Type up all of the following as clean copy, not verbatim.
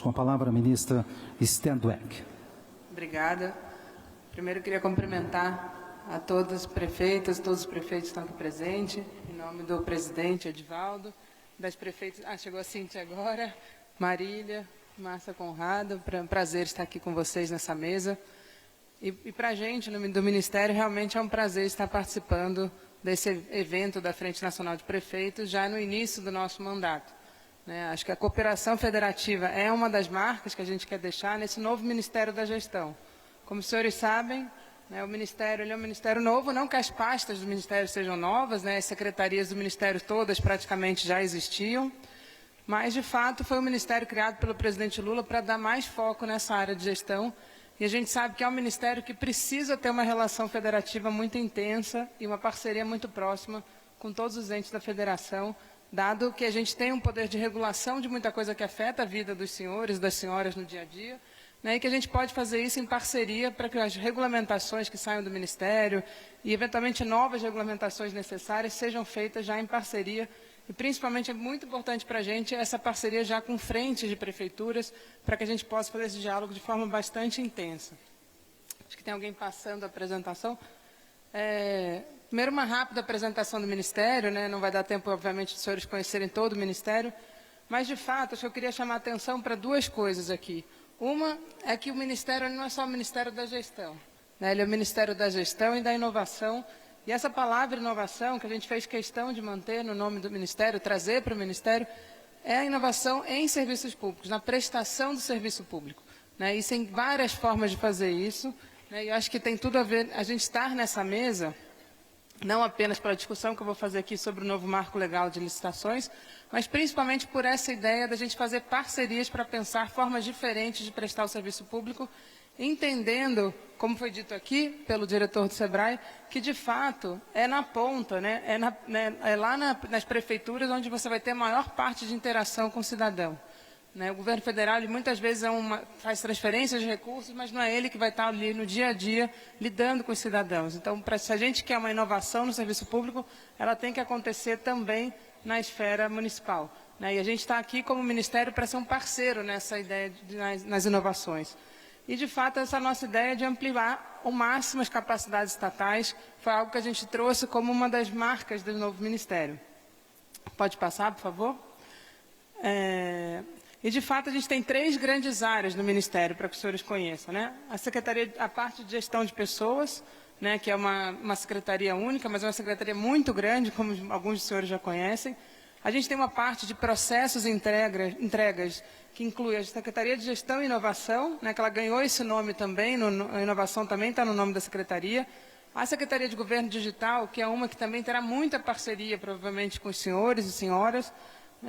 Com a palavra a ministra Esther Dweck. Obrigada. Primeiro, queria cumprimentar a todas as prefeitas, todos os prefeitos que estão aqui presentes, em nome do presidente Edivaldo, das prefeitas... chegou a Cíntia agora, Marília, Márcia Conrado, prazer estar aqui com vocês nessa mesa. E para a gente, do Ministério, realmente é um prazer estar participando desse evento da Frente Nacional de Prefeitos, já no início do nosso mandato. Acho que a cooperação federativa é uma das marcas que a gente quer deixar nesse novo Ministério da Gestão. Como os senhores sabem, o Ministério ele é um Ministério novo, não que as pastas do Ministério sejam novas, as secretarias do Ministério todas praticamente já existiam, mas, de fato, foi um Ministério criado pelo presidente Lula para dar mais foco nessa área de gestão, e a gente sabe que é um Ministério que precisa ter uma relação federativa muito intensa e uma parceria muito próxima com todos os entes da federação, dado que a gente tem um poder de regulação de muita coisa que afeta a vida dos senhores, das senhoras no dia a dia, e que a gente pode fazer isso em parceria para que as regulamentações que saiam do Ministério e, eventualmente, novas regulamentações necessárias sejam feitas já em parceria. E, principalmente, é muito importante para a gente essa parceria já com frentes de prefeituras, para que a gente possa fazer esse diálogo de forma bastante intensa. Acho que tem alguém passando a apresentação. Primeiro, uma rápida apresentação do Ministério, não vai dar tempo, obviamente, dos senhores conhecerem todo o Ministério, mas, de fato, acho que eu queria chamar a atenção para duas coisas aqui. Uma é que o Ministério não é só o Ministério da Gestão, ele é o Ministério da Gestão e da Inovação, e essa palavra inovação, que a gente fez questão de manter no nome do Ministério, trazer para o Ministério, é a inovação em serviços públicos, na prestação do serviço público. Isso tem várias formas de fazer isso, e acho que tem tudo a ver a gente estar nessa mesa, não apenas pela discussão que eu vou fazer aqui sobre o novo marco legal de licitações, mas principalmente por essa ideia da gente fazer parcerias para pensar formas diferentes de prestar o serviço público, entendendo, como foi dito aqui pelo diretor do SEBRAE, que de fato é na ponta, é lá nas prefeituras onde você vai ter a maior parte de interação com o cidadão. O governo federal ele, muitas vezes faz transferências de recursos, mas não é ele que vai estar ali no dia a dia lidando com os cidadãos. Então, se a gente quer uma inovação no serviço público, ela tem que acontecer também na esfera municipal. E a gente está aqui como Ministério para ser um parceiro nessa ideia nas inovações. E, de fato, essa nossa ideia de ampliar ao máximo as capacidades estatais foi algo que a gente trouxe como uma das marcas do novo Ministério. Pode passar, por favor? E, de fato, a gente tem 3 grandes áreas no Ministério, para que os senhores conheçam. A Secretaria, a parte de gestão de pessoas, que é uma secretaria única, mas é uma secretaria muito grande, como alguns dos senhores já conhecem. A gente tem uma parte de processos e entregas, que inclui a Secretaria de Gestão e Inovação, que ela ganhou esse nome também, a inovação também está no nome da Secretaria. A Secretaria de Governo Digital, que é uma que também terá muita parceria, provavelmente, com os senhores e senhoras,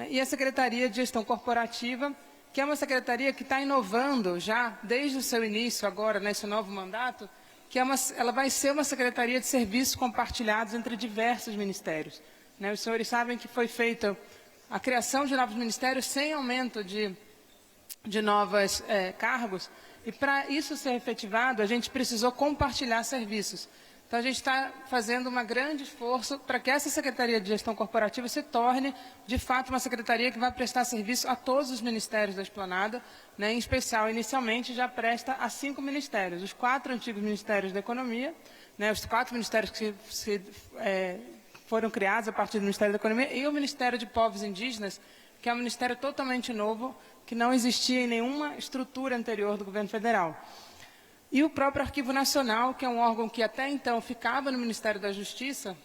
e a Secretaria de Gestão Corporativa, que é uma secretaria que está inovando já desde o seu início, agora, nesse novo mandato, que ela vai ser uma secretaria de serviços compartilhados entre diversos ministérios. Os senhores sabem que foi feita a criação de novos ministérios sem aumento de novos cargos, e para isso ser efetivado, a gente precisou compartilhar serviços. Então, a gente está fazendo um grande esforço para que essa Secretaria de Gestão Corporativa se torne, de fato, uma secretaria que vai prestar serviço a todos os ministérios da Esplanada, em especial, inicialmente, já presta a 5 ministérios, os 4 antigos ministérios da Economia, os 4 ministérios que foram criados a partir do Ministério da Economia, e o Ministério de Povos Indígenas, que é um ministério totalmente novo, que não existia em nenhuma estrutura anterior do governo federal. E o próprio Arquivo Nacional, que é um órgão que até então ficava no Ministério da Justiça,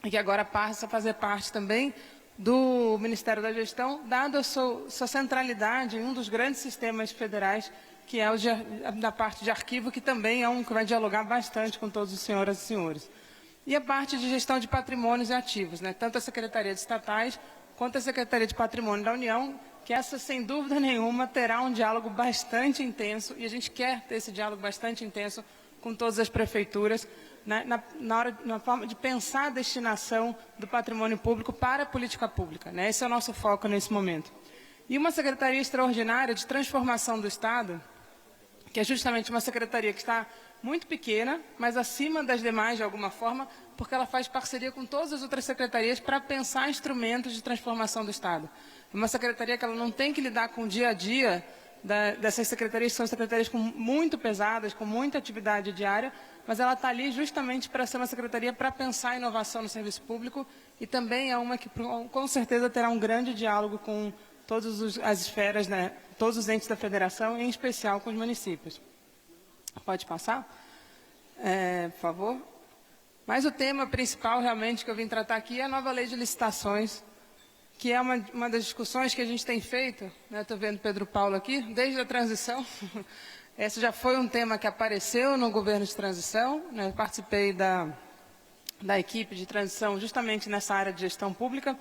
e que agora passa a fazer parte também do Ministério da Gestão, dado a sua centralidade em um dos grandes sistemas federais, que é o da parte de arquivo, que também é que vai dialogar bastante com todos os senhoras e senhores. E a parte de gestão de patrimônios e ativos, tanto a Secretaria de Estatais quanto a Secretaria de Patrimônio da União, que essa, sem dúvida nenhuma, terá um diálogo bastante intenso, e a gente quer ter esse diálogo bastante intenso com todas as prefeituras, na forma de pensar a destinação do patrimônio público para a política pública. Esse é o nosso foco nesse momento. E uma Secretaria Extraordinária de Transformação do Estado, que é justamente uma secretaria que está muito pequena, mas acima das demais de alguma forma, porque ela faz parceria com todas as outras secretarias para pensar instrumentos de transformação do Estado. uma secretaria que ela não tem que lidar com o dia a dia dessas secretarias, que são secretarias muito pesadas, com muita atividade diária, mas ela está ali justamente para ser uma secretaria para pensar a inovação no serviço público e também é uma que com certeza terá um grande diálogo com todas as esferas, né, todos os entes da federação, em especial com os municípios. Pode passar? Por favor. Mas o tema principal realmente que eu vim tratar aqui é a nova lei de licitações, que é uma das discussões que a gente tem feito, né, estou vendo Pedro Paulo aqui, desde a transição. Esse já foi um tema que apareceu no governo de transição, né, eu participei da equipe de transição justamente nessa área de gestão pública,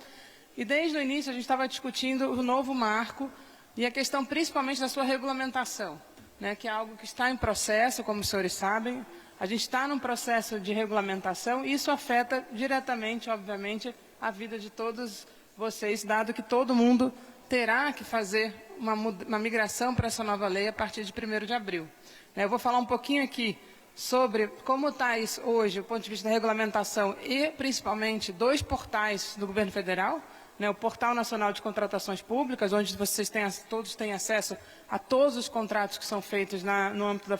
e desde o início a gente estava discutindo o novo marco e a questão principalmente da sua regulamentação, né, que é algo que está em processo, como os senhores sabem. A gente está num processo de regulamentação e isso afeta diretamente, obviamente, a vida de todos vocês, dado que todo mundo terá que fazer uma migração para essa nova lei a partir de 1º de abril. Eu vou falar um pouquinho aqui sobre como está isso hoje, do ponto de vista da regulamentação e, principalmente, 2 portais do governo federal, né, o Portal Nacional de Contratações Públicas, onde vocês todos têm acesso a todos os contratos que são feitos no âmbito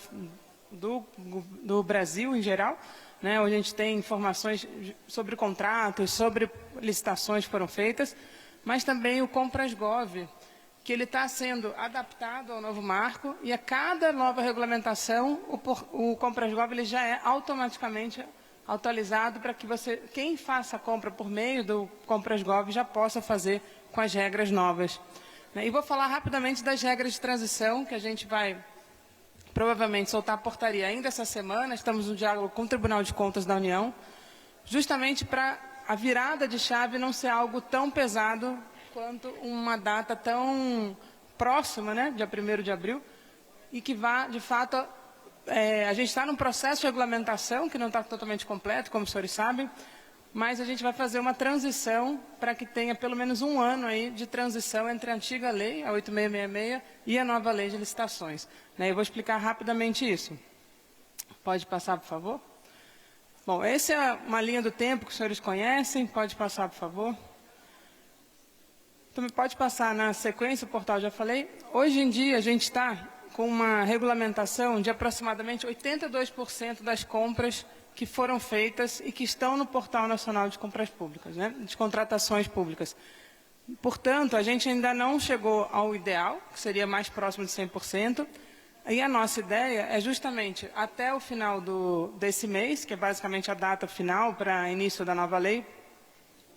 do Brasil em geral, né, onde a gente tem informações sobre contratos, sobre licitações que foram feitas, mas também o Compras.gov, que ele está sendo adaptado ao novo marco e a cada nova regulamentação o Compras.gov ele já é automaticamente atualizado para que quem faça a compra por meio do Compras.gov já possa fazer com as regras novas. E vou falar rapidamente das regras de transição, que a gente vai provavelmente soltar a portaria ainda essa semana. Estamos no diálogo com o Tribunal de Contas da União, justamente para a virada de chave não ser algo tão pesado quanto uma data tão próxima, né, dia 1º de abril, e que vá, de fato, a gente está num processo de regulamentação que não está totalmente completo, como os senhores sabem, mas a gente vai fazer uma transição para que tenha pelo menos um ano aí de transição entre a antiga lei, a 8666, e a nova lei de licitações. Eu vou explicar rapidamente isso. Pode passar, por favor? Bom, essa é uma linha do tempo que os senhores conhecem. Pode passar, por favor. Então, pode passar na sequência, o portal já falei. Hoje em dia, a gente está com uma regulamentação de aproximadamente 82% das compras que foram feitas e que estão no Portal Nacional de Compras Públicas, né, de contratações públicas. Portanto, a gente ainda não chegou ao ideal, que seria mais próximo de 100%, e a nossa ideia é justamente, até o final desse mês, que é basicamente a data final para início da nova lei,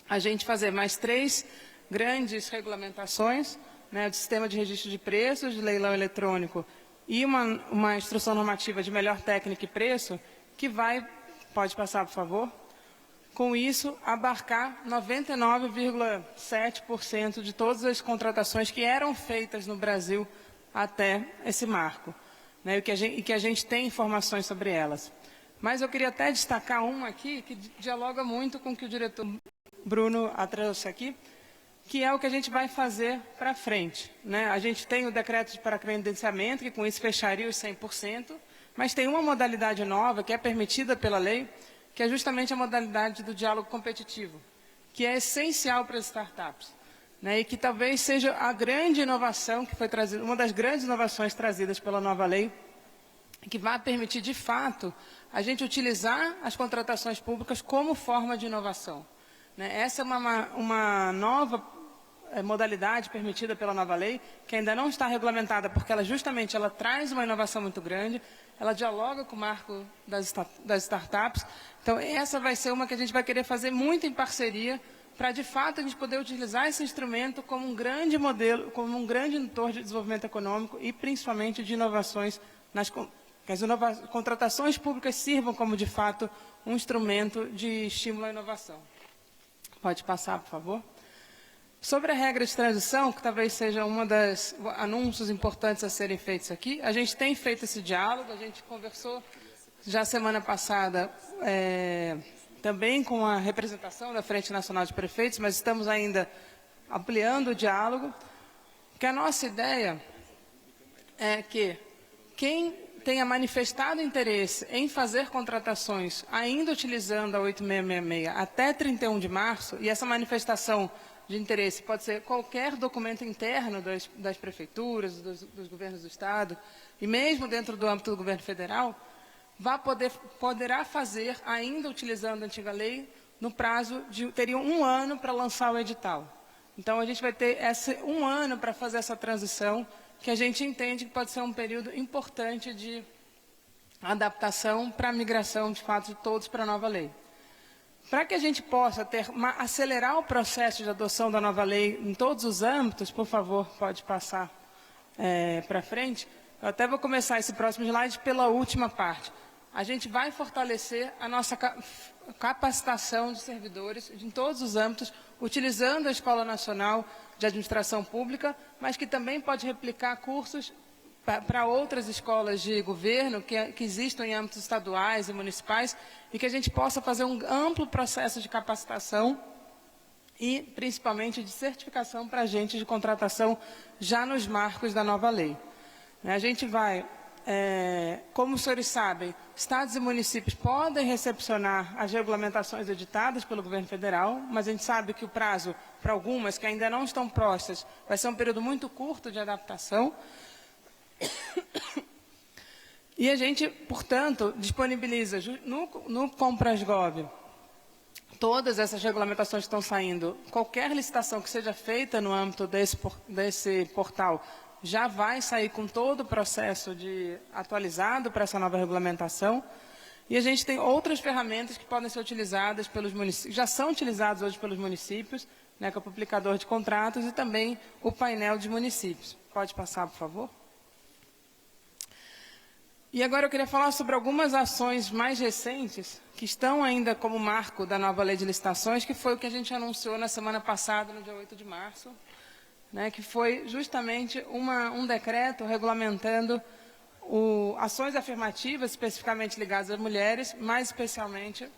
a gente fazer mais 3 grandes regulamentações, né, do sistema de registro de preços, de leilão eletrônico e uma instrução normativa de melhor técnica e preço, que vai, pode passar, por favor, com isso abarcar 99,7% de todas as contratações que eram feitas no Brasil até esse marco, né, e que a gente tem informações sobre elas. Mas eu queria até destacar uma aqui que dialoga muito com o que o diretor Bruno trouxe aqui, que é o que a gente vai fazer para frente, né? A gente tem o decreto para credenciamento, que com isso fecharia os 100%, mas tem uma modalidade nova que é permitida pela lei, que é justamente a modalidade do diálogo competitivo, que é essencial para as startups, né? E que talvez seja a grande inovação que foi trazida, uma das grandes inovações trazidas pela nova lei, que vai permitir, de fato, a gente utilizar as contratações públicas como forma de inovação, né? Essa é uma nova modalidade permitida pela nova lei, que ainda não está regulamentada, porque ela justamente traz uma inovação muito grande, ela dialoga com o marco das startups. Então, essa vai ser uma que a gente vai querer fazer muito em parceria, para, de fato, a gente poder utilizar esse instrumento como um grande modelo, como um grande motor de desenvolvimento econômico e, principalmente, de inovações, que as contratações públicas sirvam como, de fato, um instrumento de estímulo à inovação. Pode passar, por favor. Sobre a regra de transição, que talvez seja um dos anúncios importantes a serem feitos aqui, a gente tem feito esse diálogo, a gente conversou já semana passada também com a representação da Frente Nacional de Prefeitos, mas estamos ainda ampliando o diálogo, que a nossa ideia é que quem tenha manifestado interesse em fazer contratações ainda utilizando a 8666 até 31 de março, e essa manifestação de interesse pode ser qualquer documento interno das prefeituras, dos governos do Estado, e mesmo dentro do âmbito do governo federal, poderá fazer, ainda utilizando a antiga lei, no prazo de... teriam 1 ano para lançar o edital. Então, a gente vai ter esse 1 ano para fazer essa transição, que a gente entende que pode ser um período importante de adaptação para a migração, de fato, de todos para a nova lei. Para que a gente possa acelerar o processo de adoção da nova lei em todos os âmbitos, por favor, pode passar para frente. Eu até vou começar esse próximo slide pela última parte. A gente vai fortalecer a nossa capacitação de servidores em todos os âmbitos, utilizando a Escola Nacional de Administração Pública, mas que também pode replicar cursos para outras escolas de governo que existam em âmbitos estaduais e municipais, e que a gente possa fazer um amplo processo de capacitação e, principalmente, de certificação para agentes de contratação já nos marcos da nova lei. A gente vai, como os senhores sabem, estados e municípios podem recepcionar as regulamentações editadas pelo governo federal, mas a gente sabe que o prazo, para algumas que ainda não estão postas, vai ser um período muito curto de adaptação. E a gente, portanto, disponibiliza no Compras.gov todas essas regulamentações que estão saindo. Qualquer licitação que seja feita no âmbito desse portal já vai sair com todo o processo atualizado para essa nova regulamentação. E a gente tem outras ferramentas que podem ser utilizadas pelos municípios, já são utilizadas hoje pelos municípios, né, que é o publicador de contratos e também o painel de municípios. Pode passar, por favor? E agora eu queria falar sobre algumas ações mais recentes, que estão ainda como marco da nova lei de licitações, que foi o que a gente anunciou na semana passada, no dia 8 de março, né, que foi justamente um decreto regulamentando ações afirmativas, especificamente ligadas às mulheres, mais especialmente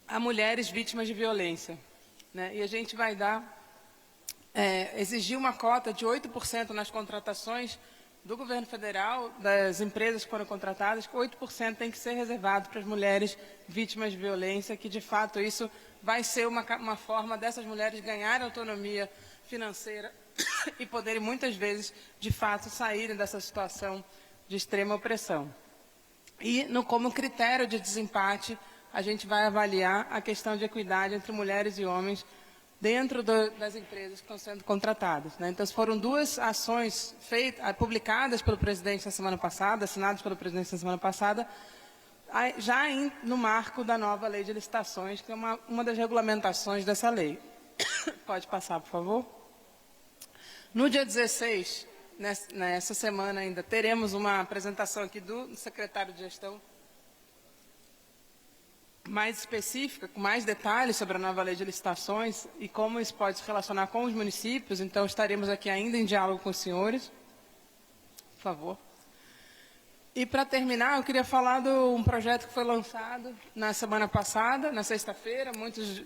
a mulheres vítimas de violência. Né, e a gente vai exigir uma cota de 8% nas contratações do governo federal, das empresas que foram contratadas, 8% tem que ser reservado para as mulheres vítimas de violência, que de fato isso vai ser uma forma dessas mulheres ganharem autonomia financeira e poderem muitas vezes, de fato, saírem dessa situação de extrema opressão. E, como critério de desempate, a gente vai avaliar a questão de equidade entre mulheres e homens dentro das empresas que estão sendo contratadas. Né? Então, foram 2 ações publicadas pelo presidente na semana passada, assinadas pelo presidente na semana passada, já no marco da nova lei de licitações, que é uma das regulamentações dessa lei. Pode passar, por favor. No dia 16, nessa semana ainda, teremos uma apresentação aqui do secretário de Gestão, mais específica, com mais detalhes sobre a nova lei de licitações e como isso pode se relacionar com os municípios. Então, estaremos aqui ainda em diálogo com os senhores. Por favor. E, para terminar, eu queria falar de um projeto que foi lançado na semana passada, na sexta-feira. Muitos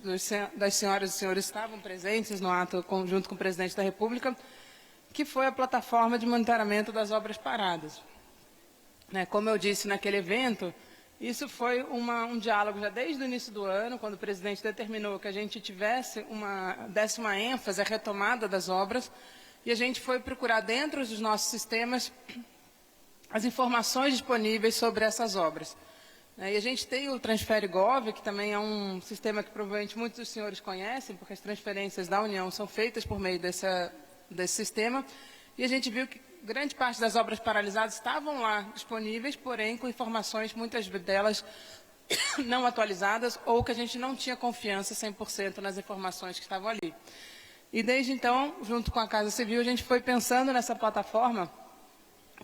das senhoras e senhores estavam presentes no ato junto com o presidente da República, que foi a plataforma de monitoramento das obras paradas. Né, como eu disse naquele evento, isso foi um diálogo já desde o início do ano, quando o presidente determinou que a gente desse uma ênfase à retomada das obras, e a gente foi procurar dentro dos nossos sistemas as informações disponíveis sobre essas obras. E a gente tem o Transfere.gov, que também é um sistema que provavelmente muitos dos senhores conhecem, porque as transferências da União são feitas por meio desse sistema, e a gente viu que grande parte das obras paralisadas estavam lá disponíveis, porém com informações, muitas delas não atualizadas, ou que a gente não tinha confiança 100% nas informações que estavam ali. E desde então, junto com a Casa Civil, a gente foi pensando nessa plataforma,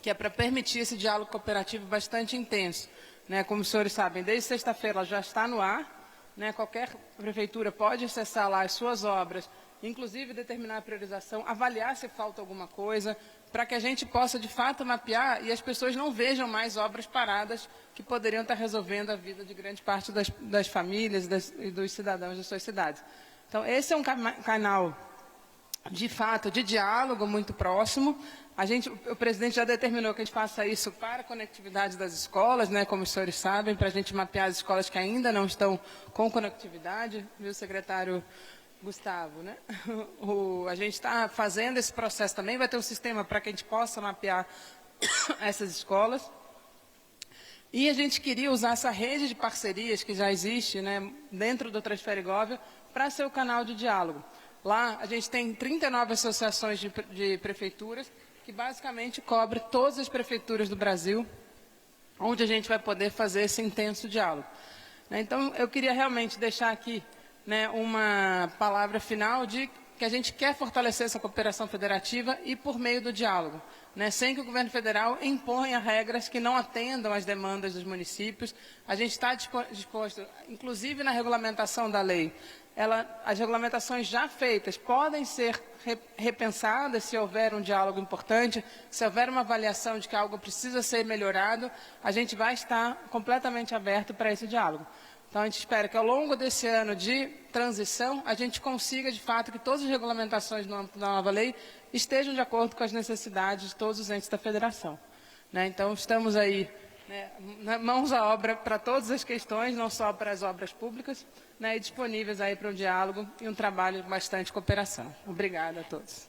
que é para permitir esse diálogo cooperativo bastante intenso. Né? Como os senhores sabem, desde sexta-feira ela já está no ar, né? Qualquer prefeitura pode acessar lá as suas obras, inclusive determinar a priorização, avaliar se falta alguma coisa, para que a gente possa, de fato, mapear e as pessoas não vejam mais obras paradas que poderiam estar resolvendo a vida de grande parte das famílias e dos cidadãos das suas cidades. Então, esse é um canal de fato, de diálogo muito próximo. O presidente já determinou que a gente faça isso para a conectividade das escolas, né, como os senhores sabem, para a gente mapear as escolas que ainda não estão com conectividade, viu, secretário Gustavo, né? A gente está fazendo esse processo também, vai ter um sistema para que a gente possa mapear essas escolas. E a gente queria usar essa rede de parcerias que já existe, né, dentro do Transfere Gov para ser o canal de diálogo. Lá a gente tem 39 associações de prefeituras que basicamente cobre todas as prefeituras do Brasil, onde a gente vai poder fazer esse intenso diálogo. Então, eu queria realmente deixar aqui, né, uma palavra final de que a gente quer fortalecer essa cooperação federativa e por meio do diálogo, né, sem que o governo federal imponha regras que não atendam às demandas dos municípios. A gente está disposto, inclusive na regulamentação da lei, as regulamentações já feitas podem ser repensadas se houver um diálogo importante, se houver uma avaliação de que algo precisa ser melhorado, a gente vai estar completamente aberto para esse diálogo. Então, a gente espera que ao longo desse ano de transição, a gente consiga, de fato, que todas as regulamentações no âmbito da nova lei estejam de acordo com as necessidades de todos os entes da federação, né? Então, estamos aí, né, mãos à obra para todas as questões, não só para as obras públicas, né, e disponíveis aí para um diálogo e um trabalho de bastante cooperação. Obrigada a todos.